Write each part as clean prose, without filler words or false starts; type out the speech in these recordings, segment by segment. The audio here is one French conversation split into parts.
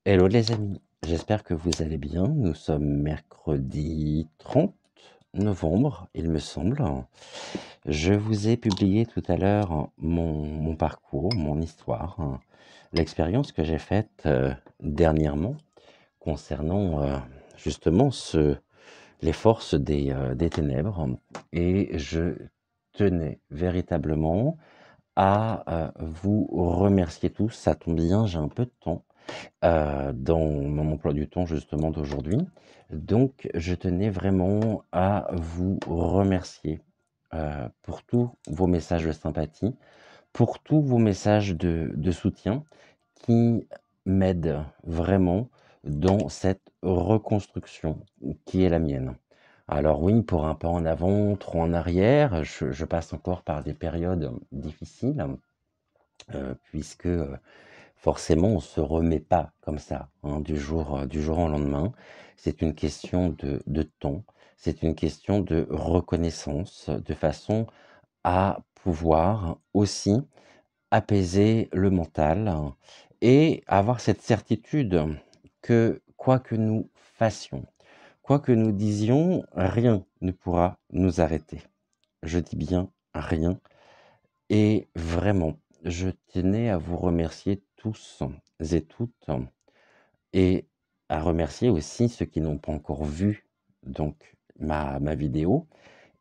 Hello les amis, j'espère que vous allez bien. Nous sommes mercredi 30 novembre, il me semble. Je vous ai publié tout à l'heure mon parcours, mon histoire, l'expérience que j'ai faite dernièrement concernant justement les forces des ténèbres. Et je tenais véritablement à vous remercier tous. Ça tombe bien, j'ai un peu de temps dans mon emploi du temps justement d'aujourd'hui. Donc je tenais vraiment à vous remercier pour tous vos messages de sympathie, pour tous vos messages de soutien qui m'aident vraiment dans cette reconstruction qui est la mienne. Alors oui, pour un pas en avant, trop en arrière, je passe encore par des périodes difficiles, puisque forcément, on se remet pas comme ça, hein, du jour au lendemain. C'est une question de temps, c'est une question de reconnaissance, de façon à pouvoir aussi apaiser le mental et avoir cette certitude que quoi que nous fassions, quoi que nous disions, rien ne pourra nous arrêter. Je dis bien rien. Et vraiment, je tenais à vous remercier tous et toutes et à remercier aussi ceux qui n'ont pas encore vu donc ma vidéo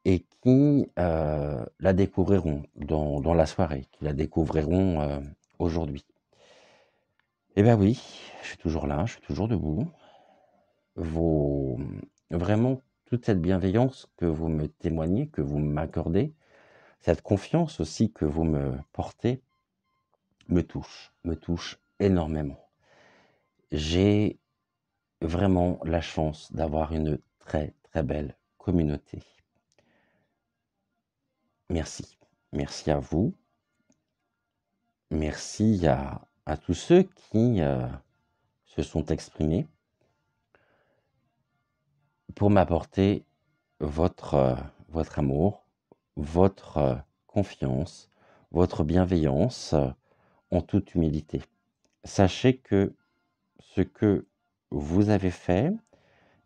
et qui la découvriront dans la soirée, qui la découvriront aujourd'hui. Eh bien oui, je suis toujours là, je suis toujours debout. Vos, vraiment, toute cette bienveillance que vous me témoignez, que vous m'accordez, cette confiance aussi que vous me portez, me touche énormément. J'ai vraiment la chance d'avoir une très très belle communauté. Merci. Merci à vous. Merci à tous ceux qui se sont exprimés pour m'apporter votre amour, votre confiance, votre bienveillance en toute humilité. Sachez que ce que vous avez fait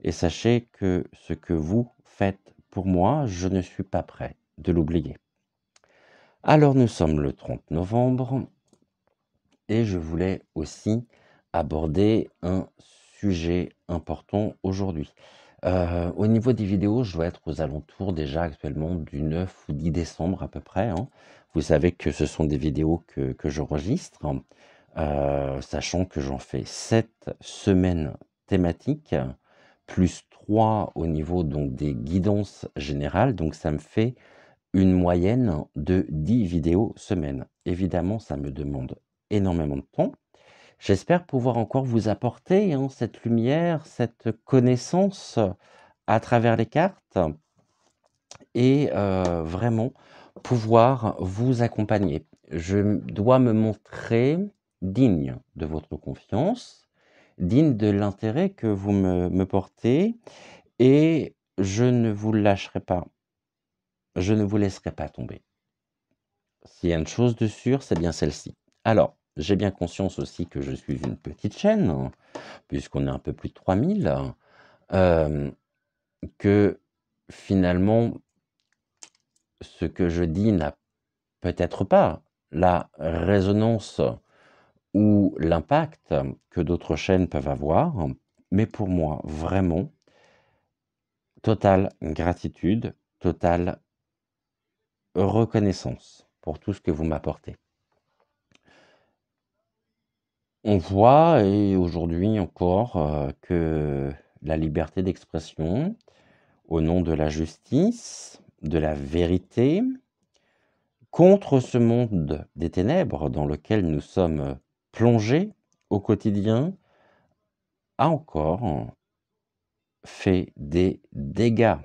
et sachez que ce que vous faites pour moi, je ne suis pas prêt de l'oublier. Alors nous sommes le 30 novembre et je voulais aussi aborder un sujet important aujourd'hui. Au niveau des vidéos, je dois être aux alentours déjà actuellement du 9 ou 10 décembre à peu près, hein. Vous savez que ce sont des vidéos que j'enregistre, sachant que j'en fais 7 semaines thématiques, plus 3 au niveau donc des guidances générales, donc ça me fait une moyenne de 10 vidéos semaine. Évidemment, ça me demande énormément de temps. J'espère pouvoir encore vous apporter cette lumière, cette connaissance à travers les cartes et vraiment pouvoir vous accompagner. Je dois me montrer digne de votre confiance, digne de l'intérêt que vous me portez et je ne vous lâcherai pas. Je ne vous laisserai pas tomber. S'il y a une chose de sûre, c'est bien celle-ci. Alors, j'ai bien conscience aussi que je suis une petite chaîne, puisqu'on est un peu plus de 3000, que finalement, ce que je dis n'a peut-être pas la résonance ou l'impact que d'autres chaînes peuvent avoir, mais pour moi, vraiment, totale gratitude, totale reconnaissance pour tout ce que vous m'apportez. On voit, et aujourd'hui encore, que la liberté d'expression, au nom de la justice, de la vérité, contre ce monde des ténèbres dans lequel nous sommes plongés au quotidien, a encore fait des dégâts.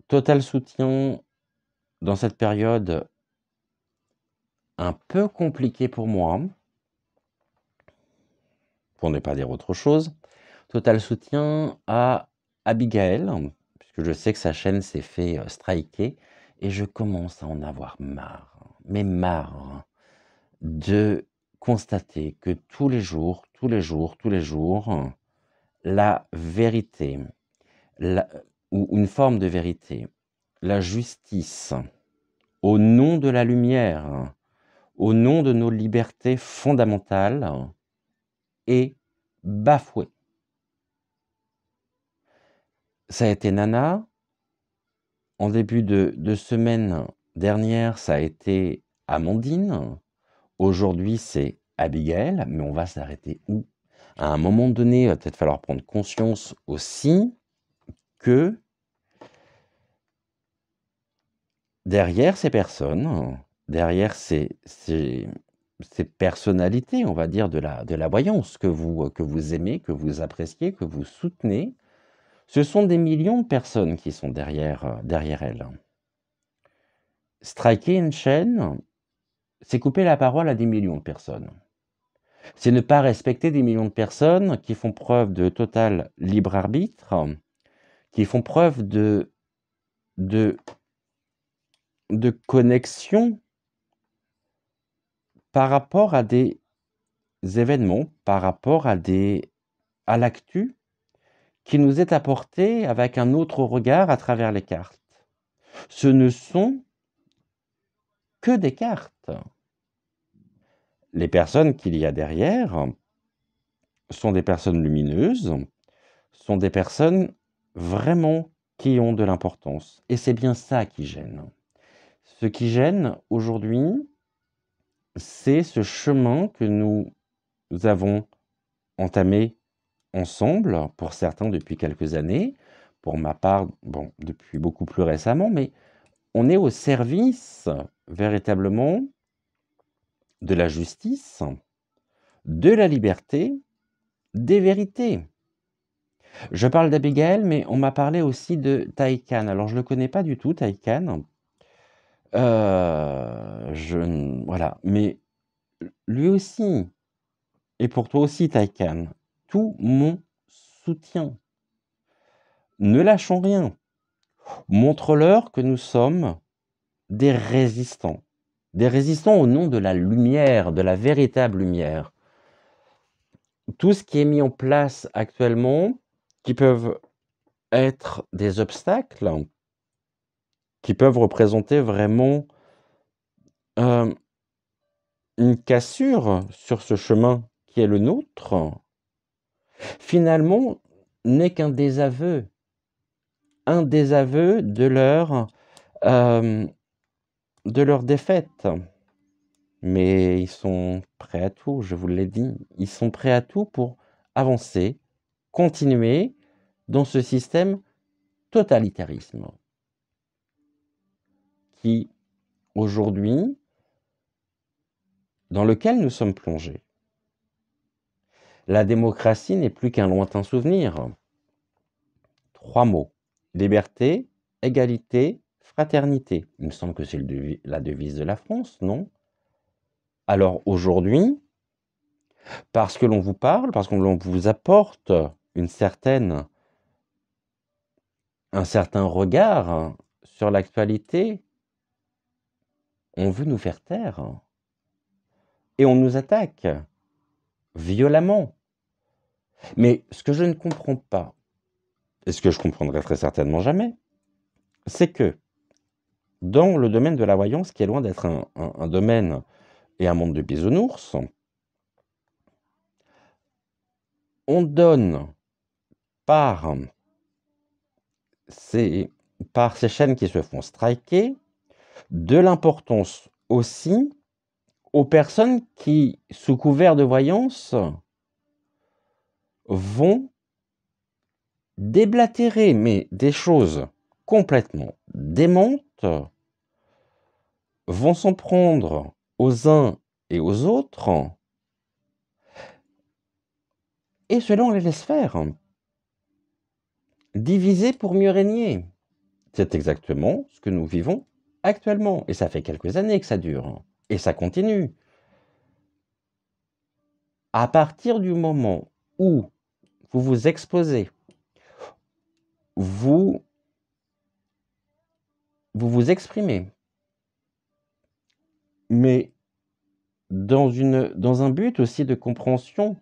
Total soutien dans cette période un peu compliquée pour moi, pour ne pas dire autre chose. Total soutien à Abigail, puisque je sais que sa chaîne s'est fait striker, et je commence à en avoir marre, mais marre, de constater que tous les jours, la vérité, la ou une forme de vérité, la justice, au nom de la lumière, au nom de nos libertés fondamentales, est bafouée. Ça a été Nana. En début de semaine dernière, ça a été Amandine. Aujourd'hui, c'est Abigail, mais on va s'arrêter où? À un moment donné, il va peut-être falloir prendre conscience aussi que derrière ces personnes, derrière ces personnalités, on va dire, de la voyance que vous aimez, que vous appréciez, que vous soutenez, ce sont des millions de personnes qui sont derrière elles. Striker une chaîne, c'est couper la parole à des millions de personnes. C'est ne pas respecter des millions de personnes qui font preuve de total libre arbitre, qui font preuve de connexion par rapport à des événements, par rapport à l'actu qui nous est apporté avec un autre regard à travers les cartes. Ce ne sont que des cartes. Les personnes qu'il y a derrière sont des personnes lumineuses, sont des personnes vraiment qui ont de l'importance. Et c'est bien ça qui gêne. Ce qui gêne aujourd'hui, c'est ce chemin que nous avons entamé ensemble, pour certains depuis quelques années, pour ma part, bon, depuis beaucoup plus récemment, mais on est au service véritablement de la justice, de la liberté, des vérités. Je parle d'Abigail, mais on m'a parlé aussi de Taïkan. Alors, je ne le connais pas du tout, Taïkan. Voilà. Mais lui aussi, et pour toi aussi, Taïkan, tout mon soutien. Ne lâchons rien. Montre-leur que nous sommes des résistants. Des résistants au nom de la lumière, de la véritable lumière. Tout ce qui est mis en place actuellement, qui peuvent être des obstacles, qui peuvent représenter vraiment une cassure sur ce chemin qui est le nôtre, finalement, n'est qu'un désaveu. Un désaveu de leur défaite. Mais ils sont prêts à tout, je vous l'ai dit. Ils sont prêts à tout pour avancer, continuer dans ce système totalitarisme qui, aujourd'hui, dans lequel nous sommes plongés. La démocratie n'est plus qu'un lointain souvenir. 3 mots. Liberté, égalité, fraternité. Il me semble que c'est la devise de la France, non? Alors aujourd'hui, parce que l'on vous parle, parce que l'on vous apporte un certain regard sur l'actualité, on veut nous faire taire. Et on nous attaque violemment. Mais ce que je ne comprends pas, et ce que je comprendrai très certainement jamais, c'est que dans le domaine de la voyance, qui est loin d'être un domaine et un monde de bisounours, on donne par ces chaînes qui se font striker de l'importance aussi aux personnes qui, sous couvert de voyance, vont déblatérer, mais des choses complètement démentes, vont s'en prendre aux uns et aux autres, et cela on les laisse faire. Diviser pour mieux régner. C'est exactement ce que nous vivons actuellement. Et ça fait quelques années que ça dure. Et ça continue. À partir du moment où vous vous exposez, vous vous exprimez, mais dans un but aussi de compréhension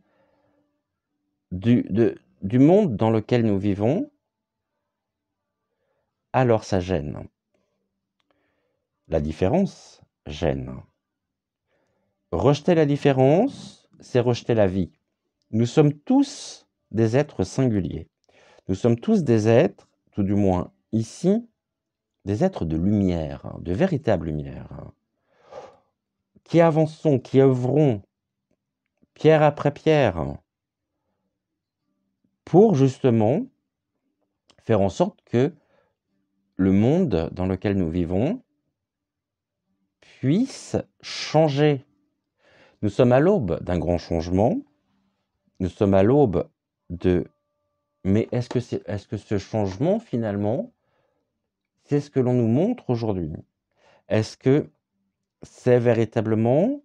du monde dans lequel nous vivons, alors ça gêne. La différence gêne. Rejeter la différence, c'est rejeter la vie. Nous sommes tous des êtres singuliers. Nous sommes tous des êtres, tout du moins ici, des êtres de lumière, de véritable lumière, qui avançons, qui œuvrons pierre après pierre pour justement faire en sorte que le monde dans lequel nous vivons puisse changer. Nous sommes à l'aube d'un grand changement. Nous sommes à l'aube de... Mais est-ce que ce changement, finalement, c'est ce que l'on nous montre aujourd'hui? Est-ce que c'est véritablement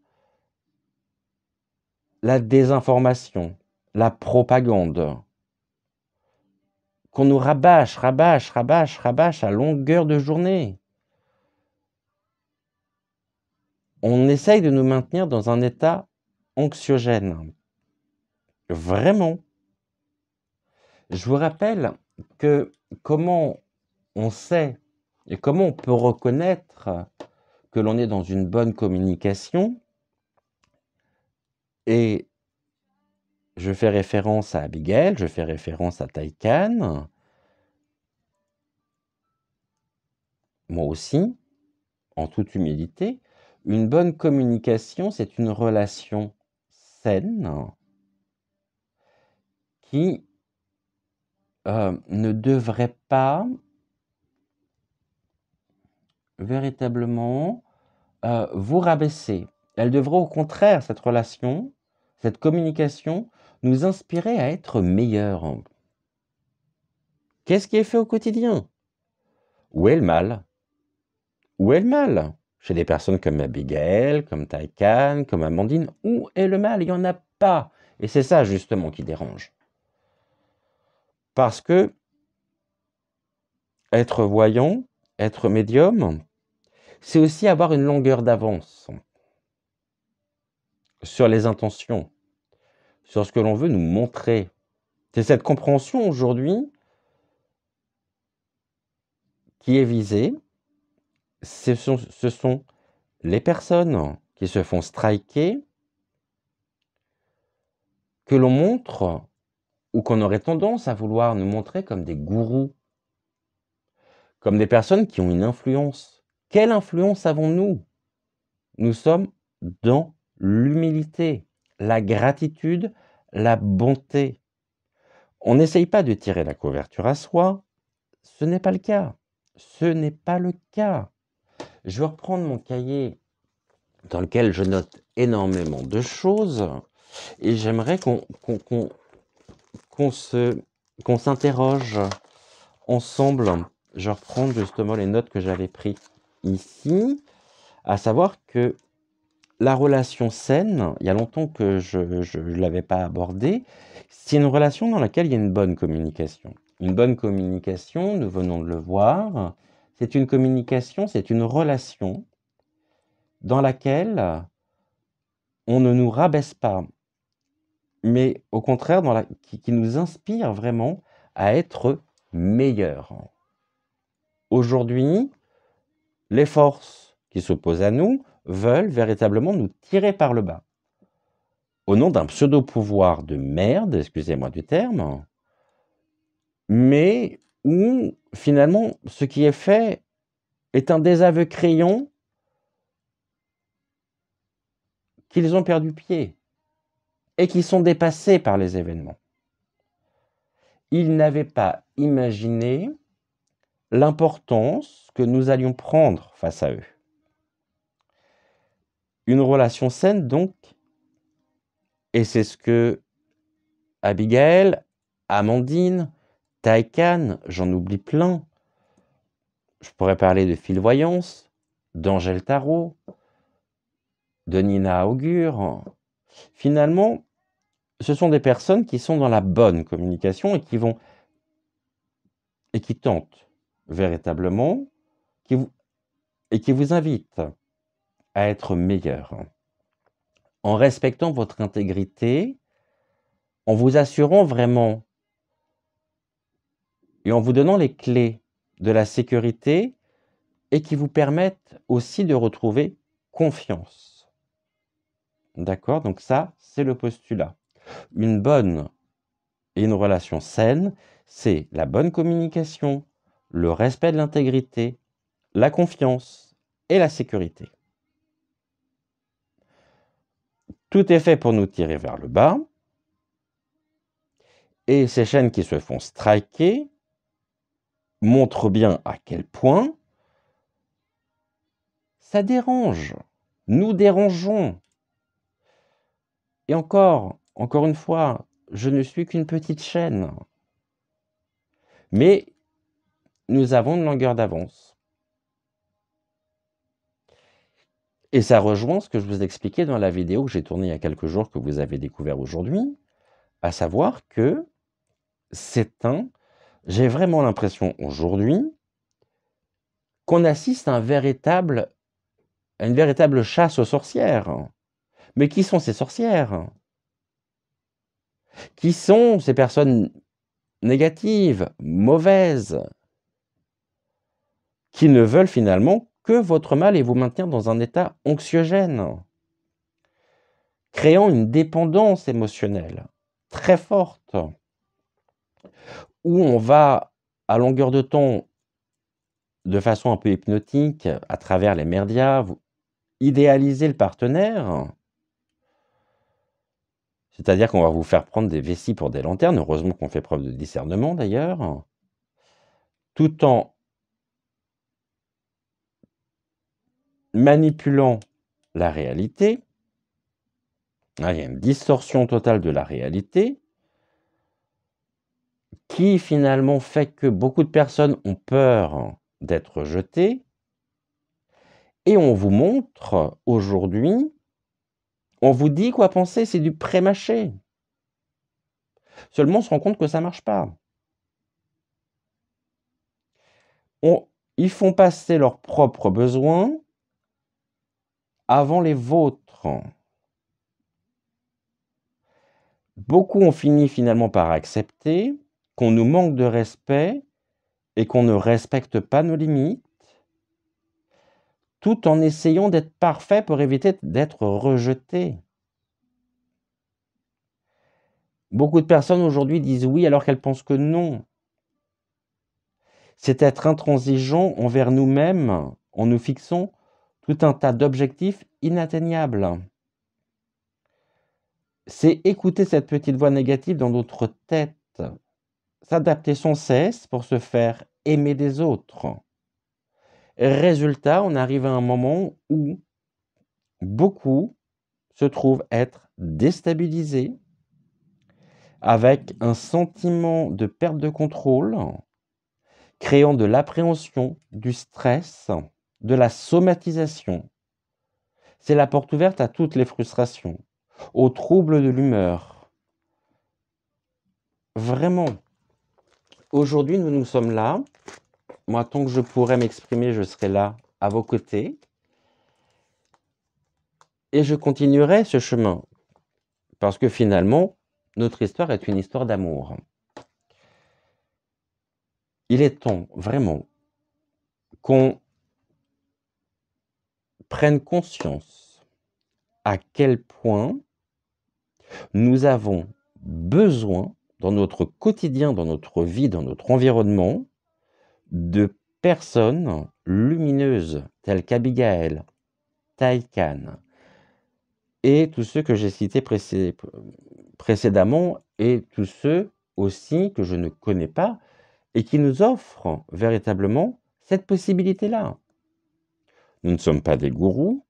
la désinformation, la propagande, qu'on nous rabâche à longueur de journée? On essaye de nous maintenir dans un état anxiogène. Vraiment. Je vous rappelle que comment on sait et comment on peut reconnaître que l'on est dans une bonne communication, et je fais référence à Abigail, je fais référence à Taycan, moi aussi, en toute humilité, une bonne communication, c'est une relation saine qui ne devrait pas véritablement vous rabaisser. Elle devrait au contraire, cette relation, cette communication, nous inspirer à être meilleurs. Qu'est-ce qui est fait au quotidien? Où est le mal? Où est le mal? Chez des personnes comme Abigail, comme Taycan, comme Amandine, où est le mal? Il n'y en a pas. Et c'est ça justement qui dérange. Parce que être voyant, être médium, c'est aussi avoir une longueur d'avance sur les intentions, sur ce que l'on veut nous montrer. C'est cette compréhension aujourd'hui qui est visée. Ce sont les personnes qui se font striker que l'on montre ou qu'on aurait tendance à vouloir nous montrer comme des gourous, comme des personnes qui ont une influence. Quelle influence avons-nous? Nous sommes dans l'humilité, la gratitude, la bonté. On n'essaye pas de tirer la couverture à soi, ce n'est pas le cas. Ce n'est pas le cas. Je vais reprendre mon cahier dans lequel je note énormément de choses et j'aimerais qu'on s'interroge ensemble. Je reprends justement les notes que j'avais prises ici, à savoir que la relation saine, il y a longtemps que je ne l'avais pas abordée, c'est une relation dans laquelle il y a une bonne communication. Une bonne communication, nous venons de le voir, c'est une communication, c'est une relation dans laquelle on ne nous rabaisse pas, mais au contraire qui nous inspire vraiment à être meilleurs. Aujourd'hui, les forces qui s'opposent à nous veulent véritablement nous tirer par le bas, au nom d'un pseudo-pouvoir de merde, excusez-moi du terme, mais où finalement ce qui est fait est un désaveu crayon qu'ils ont perdu pied et qui sont dépassés par les événements. Ils n'avaient pas imaginé l'importance que nous allions prendre face à eux. Une relation saine donc, et c'est ce que Abigail, Amandine, Taycan, j'en oublie plein. Je pourrais parler de Phil Voyance, d'Angèle Tarot, de Nina Augure. Finalement, ce sont des personnes qui sont dans la bonne communication et qui tentent véritablement, et qui vous invitent à être meilleurs. en respectant votre intégrité, en vous assurant vraiment et en vous donnant les clés de la sécurité et qui vous permettent aussi de retrouver confiance. D'accord? Donc ça, c'est le postulat. Une bonne et une relation saine, c'est la bonne communication, le respect de l'intégrité, la confiance et la sécurité. Tout est fait pour nous tirer vers le bas. Et ces chaînes qui se font striker montrent bien à quel point ça dérange. Nous dérangeons. Et encore une fois, je ne suis qu'une petite chaîne. Mais nous avons une longueur d'avance. Et ça rejoint ce que je vous expliquais dans la vidéo que j'ai tournée il y a quelques jours, que vous avez découvert aujourd'hui, à savoir que j'ai vraiment l'impression aujourd'hui qu'on assiste à une véritable chasse aux sorcières. Mais qui sont ces sorcières? Qui sont ces personnes négatives, mauvaises, qui ne veulent finalement que votre mal et vous maintenir dans un état anxiogène, créant une dépendance émotionnelle très forte, où on va, à longueur de temps, de façon un peu hypnotique, à travers les médias, idéaliser le partenaire. C'est-à-dire qu'on va vous faire prendre des vessies pour des lanternes, heureusement qu'on fait preuve de discernement d'ailleurs, tout en manipulant la réalité. Il y a une distorsion totale de la réalité qui finalement fait que beaucoup de personnes ont peur d'être jetées. Et on vous montre aujourd'hui, on vous dit quoi penser, c'est du pré-mâché. Seulement on se rend compte que ça ne marche pas. Ils font passer leurs propres besoins avant les vôtres. Beaucoup ont fini finalement par accepter qu'on nous manque de respect et qu'on ne respecte pas nos limites, tout en essayant d'être parfait pour éviter d'être rejeté. Beaucoup de personnes aujourd'hui disent oui alors qu'elles pensent que non. C'est être intransigeant envers nous-mêmes en nous fixant tout un tas d'objectifs inatteignables. C'est écouter cette petite voix négative dans notre tête, s'adapter sans cesse pour se faire aimer des autres. Résultat, on arrive à un moment où beaucoup se trouvent être déstabilisés, avec un sentiment de perte de contrôle, créant de l'appréhension, du stress, de la somatisation. C'est la porte ouverte à toutes les frustrations, aux troubles de l'humeur. Vraiment, aujourd'hui, nous sommes là. Moi, tant que je pourrai m'exprimer, je serai là, à vos côtés. Et je continuerai ce chemin. Parce que finalement, notre histoire est une histoire d'amour. Il est temps, vraiment, qu'on prenne conscience à quel point nous avons besoin, dans notre quotidien, dans notre vie, dans notre environnement, de personnes lumineuses, telles qu'Abigail, Taycan, et tous ceux que j'ai cités précédemment, et tous ceux aussi que je ne connais pas, et qui nous offrent véritablement cette possibilité-là. Nous ne sommes pas des gourous,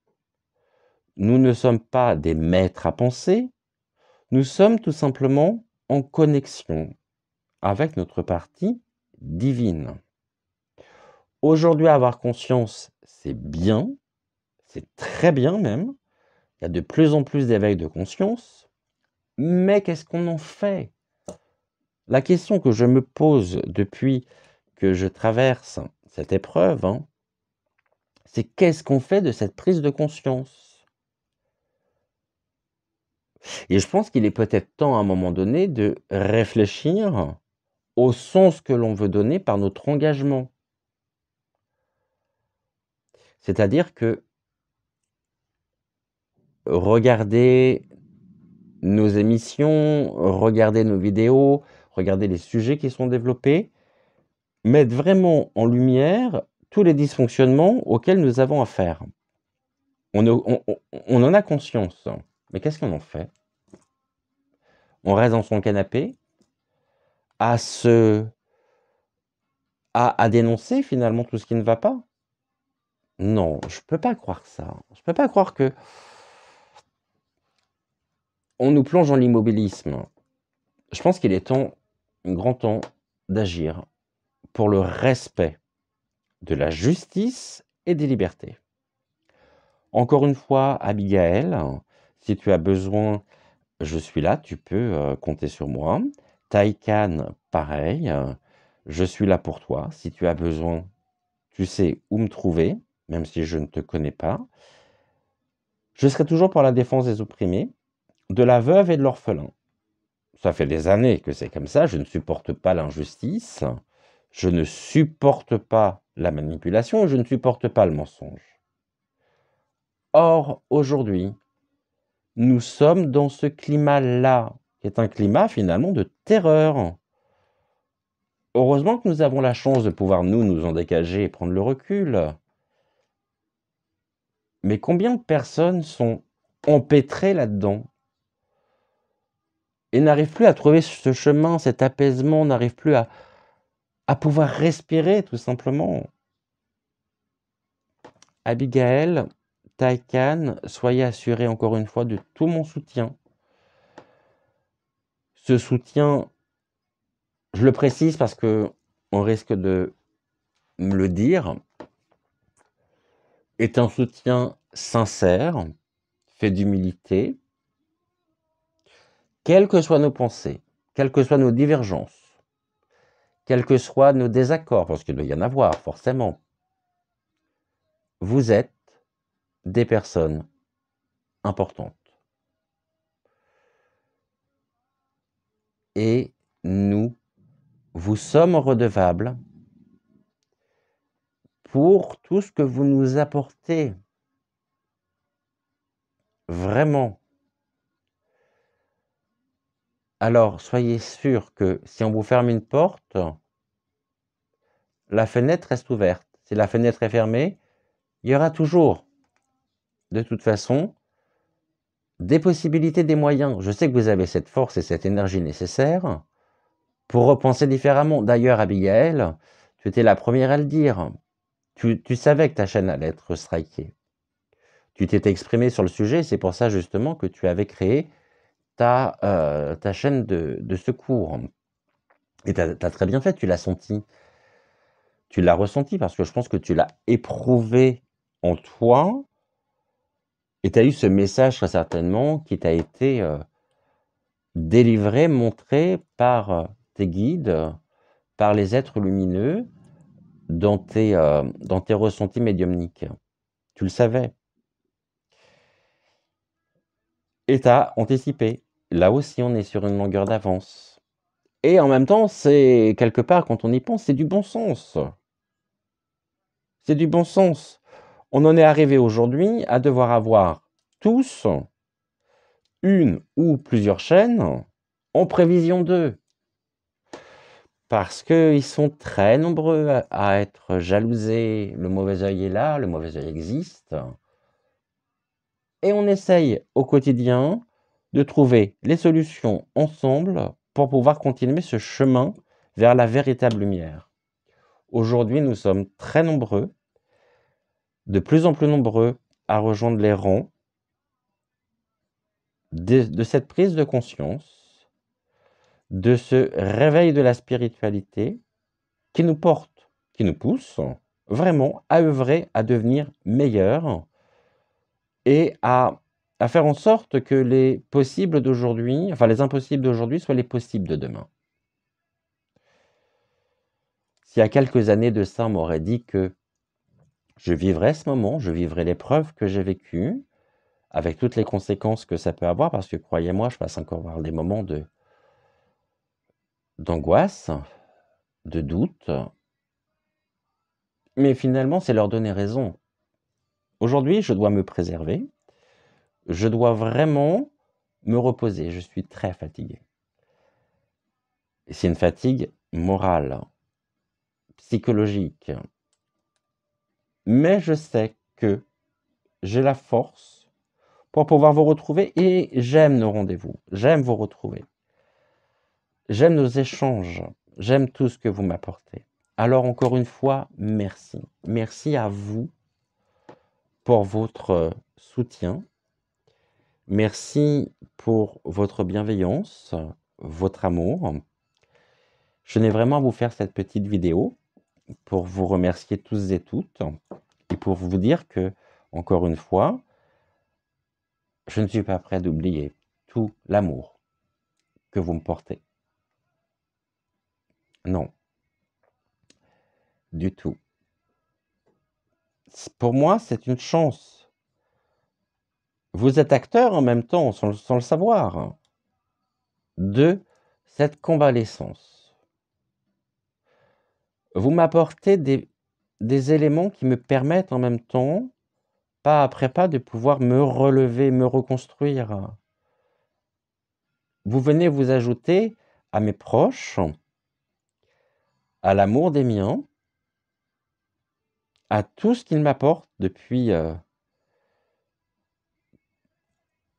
nous ne sommes pas des maîtres à penser, nous sommes tout simplement en connexion avec notre partie divine. Aujourd'hui, avoir conscience, c'est bien, c'est très bien même. Il y a de plus en plus d'éveil de conscience. Mais qu'est-ce qu'on en fait? La question que je me pose depuis que je traverse cette épreuve, c'est qu'est-ce qu'on fait de cette prise de conscience? Et je pense qu'il est peut-être temps, à un moment donné, de réfléchir au sens que l'on veut donner par notre engagement. C'est-à-dire que regarder nos émissions, regarder nos vidéos, regarder les sujets qui sont développés, mettent vraiment en lumière tous les dysfonctionnements auxquels nous avons affaire. On en a conscience, mais qu'est-ce qu'on en fait? On reste dans son canapé à dénoncer finalement tout ce qui ne va pas? Non, je peux pas croire ça. Je peux pas croire que on nous plonge dans l'immobilisme. Je pense qu'il est temps, grand temps, d'agir pour le respect de la justice et des libertés. Encore une fois, Abigail, si tu as besoin, je suis là, tu peux compter sur moi. Taïkan, pareil, je suis là pour toi. Si tu as besoin, tu sais où me trouver, même si je ne te connais pas. Je serai toujours pour la défense des opprimés, de la veuve et de l'orphelin. Ça fait des années que c'est comme ça, je ne supporte pas l'injustice, je ne supporte pas la manipulation, je ne supporte pas le mensonge. Or, aujourd'hui, nous sommes dans ce climat-là, qui est un climat finalement de terreur. Heureusement que nous avons la chance de pouvoir nous en dégager et prendre le recul. Mais combien de personnes sont empêtrées là-dedans et n'arrivent plus à trouver ce chemin, cet apaisement, n'arrivent plus à pouvoir respirer tout simplement? Abigail, Taïkan, soyez assurés encore une fois de tout mon soutien. Ce soutien, je le précise parce que on risque de me le dire, est un soutien sincère, fait d'humilité, quelles que soient nos pensées, quelles que soient nos divergences, quels que soient nos désaccords, parce qu'il doit y en avoir forcément. Vous êtes des personnes importantes. Et nous vous sommes redevables pour tout ce que vous nous apportez. Vraiment. Alors, soyez sûrs que si on vous ferme une porte, la fenêtre reste ouverte. Si la fenêtre est fermée, il y aura toujours, de toute façon, des possibilités, des moyens. Je sais que vous avez cette force et cette énergie nécessaire pour repenser différemment. D'ailleurs, Abigail, tu étais la première à le dire. Tu savais que ta chaîne allait être strikée. Tu t'étais exprimé sur le sujet, c'est pour ça justement que tu avais créé ta chaîne de secours. Et tu as très bien fait, tu l'as senti. Tu l'as ressenti parce que je pense que tu l'as éprouvé en toi et tu as eu ce message très certainement qui t'a été délivré, montré par tes guides, par les êtres lumineux dans tes ressentis médiumniques. Tu le savais. Et tu as anticipé. Là aussi, on est sur une longueur d'avance. Et en même temps, c'est quelque part, quand on y pense, c'est du bon sens. C'est du bon sens. On en est arrivé aujourd'hui à devoir avoir tous une ou plusieurs chaînes en prévision d'eux. Parce qu'ils sont très nombreux à être jalousés. Le mauvais œil est là, le mauvais œil existe. Et on essaye au quotidien de trouver les solutions ensemble pour pouvoir continuer ce chemin vers la véritable lumière. Aujourd'hui, nous sommes très nombreux, de plus en plus nombreux, à rejoindre les rangs de cette prise de conscience, de ce réveil de la spiritualité qui nous porte, qui nous pousse vraiment à œuvrer, à devenir meilleurs et à faire en sorte que les possibles d'aujourd'hui, enfin les impossibles d'aujourd'hui soient les possibles de demain. S'il y a quelques années de ça, on m'aurait dit que je vivrais ce moment, je vivrais l'épreuve que j'ai vécue, avec toutes les conséquences que ça peut avoir, parce que croyez-moi, je passe encore par des moments d'angoisse, de doute, mais finalement, c'est leur donner raison. Aujourd'hui, je dois me préserver, je dois vraiment me reposer, je suis très fatigué. Et c'est une fatigue morale, psychologique, mais je sais que j'ai la force pour pouvoir vous retrouver et j'aime nos rendez-vous, j'aime vous retrouver. J'aime nos échanges, j'aime tout ce que vous m'apportez. Alors encore une fois, merci. Merci à vous pour votre soutien. Merci pour votre bienveillance, votre amour. Je n'ai vraiment à vous faire cette petite vidéo pour vous remercier tous et toutes et pour vous dire que, encore une fois, je ne suis pas prêt d'oublier tout l'amour que vous me portez. Non, du tout. Pour moi, c'est une chance. Vous êtes acteur en même temps, sans le savoir, de cette convalescence. Vous m'apportez des éléments qui me permettent en même temps, pas après pas, de pouvoir me relever, me reconstruire. Vous venez vous ajouter à mes proches, à l'amour des miens, à tout ce qu'ils m'apportent depuis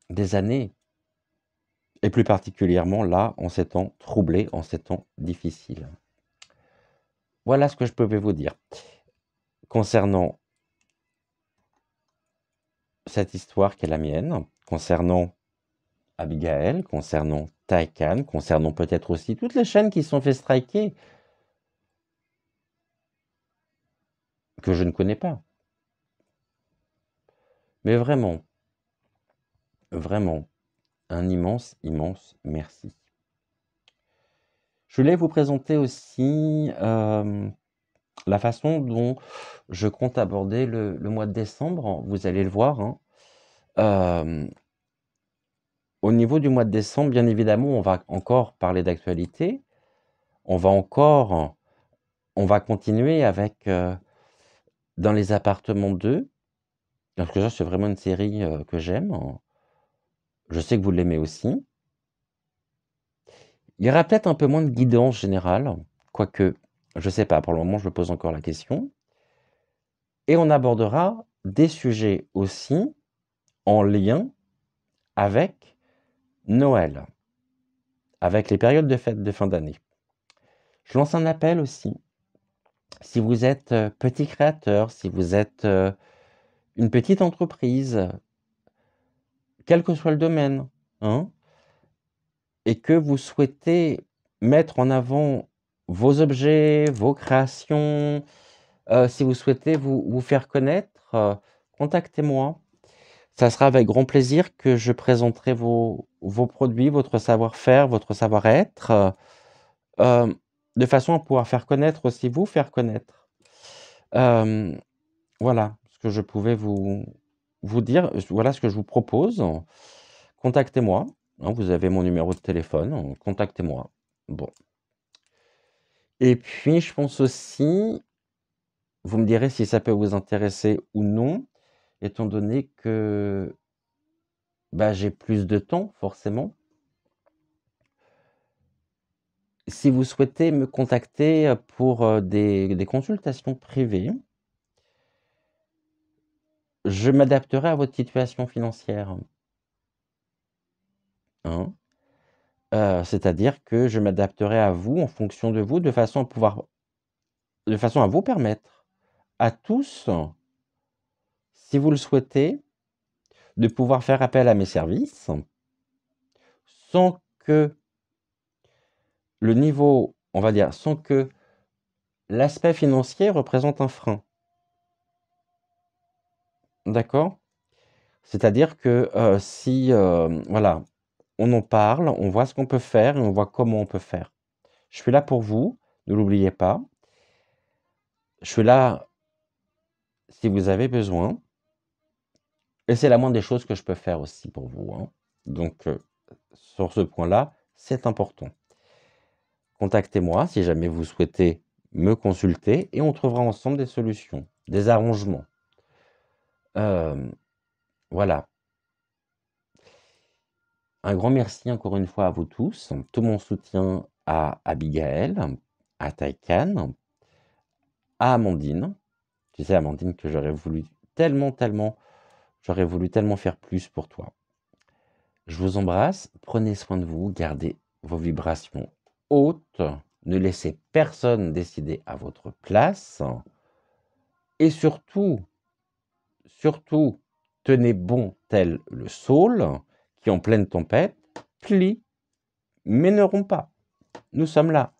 des années, et plus particulièrement là, en ces temps troublés, en ces temps difficiles. Voilà ce que je pouvais vous dire. Concernant cette histoire qui est la mienne, concernant Abigail, concernant Taycan, concernant peut-être aussi toutes les chaînes qui se sont fait striker, que je ne connais pas. Mais vraiment, vraiment, un immense, immense merci. Je voulais vous présenter aussi la façon dont je compte aborder le mois de décembre. Vous allez le voir. Au niveau du mois de décembre, bien évidemment, on va encore parler d'actualité. On va continuer avec Dans les appartements 2. Parce que ça, c'est vraiment une série que j'aime. Je sais que vous l'aimez aussi. Il y aura peut-être un peu moins de guidance générale, quoique, je ne sais pas, pour le moment, je me pose encore la question. Et on abordera des sujets aussi en lien avec Noël, avec les périodes de fêtes de fin d'année. Je lance un appel aussi. Si vous êtes petit créateur, si vous êtes une petite entreprise, quel que soit le domaine, hein, et que vous souhaitez mettre en avant vos objets, vos créations, si vous souhaitez vous faire connaître, contactez-moi. Ça sera avec grand plaisir que je présenterai vos produits, votre savoir-faire, votre savoir-être, de façon à pouvoir faire connaître aussi vous faire connaître. Voilà ce que je pouvais vous dire, voilà ce que je vous propose. Contactez-moi, hein, vous avez mon numéro de téléphone, contactez-moi. Bon. Et puis je pense aussi, vous me direz si ça peut vous intéresser ou non, étant donné que, j'ai plus de temps forcément. Si vous souhaitez me contacter, pour, des consultations privées je m'adapterai à votre situation financière. Hein. C'est-à-dire que je m'adapterai à vous, en fonction de vous, de façon à vous permettre à tous, si vous le souhaitez, de pouvoir faire appel à mes services, sans que le niveau, on va dire, sans que l'aspect financier représente un frein. D'accord? C'est-à-dire que, si, voilà, on en parle, on voit ce qu'on peut faire et on voit comment on peut faire. Je suis là pour vous, ne l'oubliez pas. Je suis là si vous avez besoin. Et c'est la moindre des choses que je peux faire aussi pour vous, hein. Donc, sur ce point-là, c'est important. Contactez-moi si jamais vous souhaitez me consulter et on trouvera ensemble des solutions, des arrangements. Voilà. Un grand merci encore une fois à vous tous. Tout mon soutien à Abigaël, à Taïkan, à Amandine. Tu sais, Amandine, que j'aurais voulu tellement faire plus pour toi. Je vous embrasse, prenez soin de vous, gardez vos vibrations hautes, ne laissez personne décider à votre place et surtout, tenez bon tel le saule qui, en pleine tempête, plie mais ne rompt pas. Nous sommes là,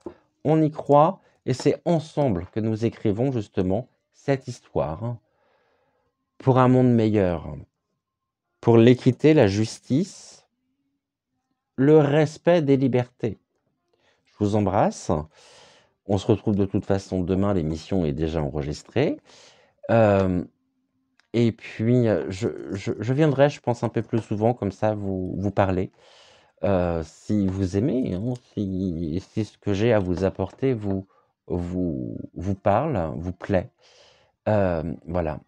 on y croit et c'est ensemble que nous écrivons justement cette histoire pour un monde meilleur, pour l'équité, la justice, le respect des libertés. Je vous embrasse. On se retrouve de toute façon demain, l'émission est déjà enregistrée. Et puis, je viendrai, je pense, un peu plus souvent, comme ça, vous parler. Si vous aimez, hein, si ce que j'ai à vous apporter vous parle, vous plaît. Voilà.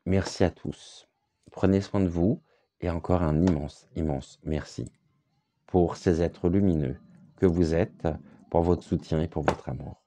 Merci à tous. Prenez soin de vous et encore un immense, immense merci pour ces êtres lumineux que vous êtes, pour votre soutien et pour votre amour.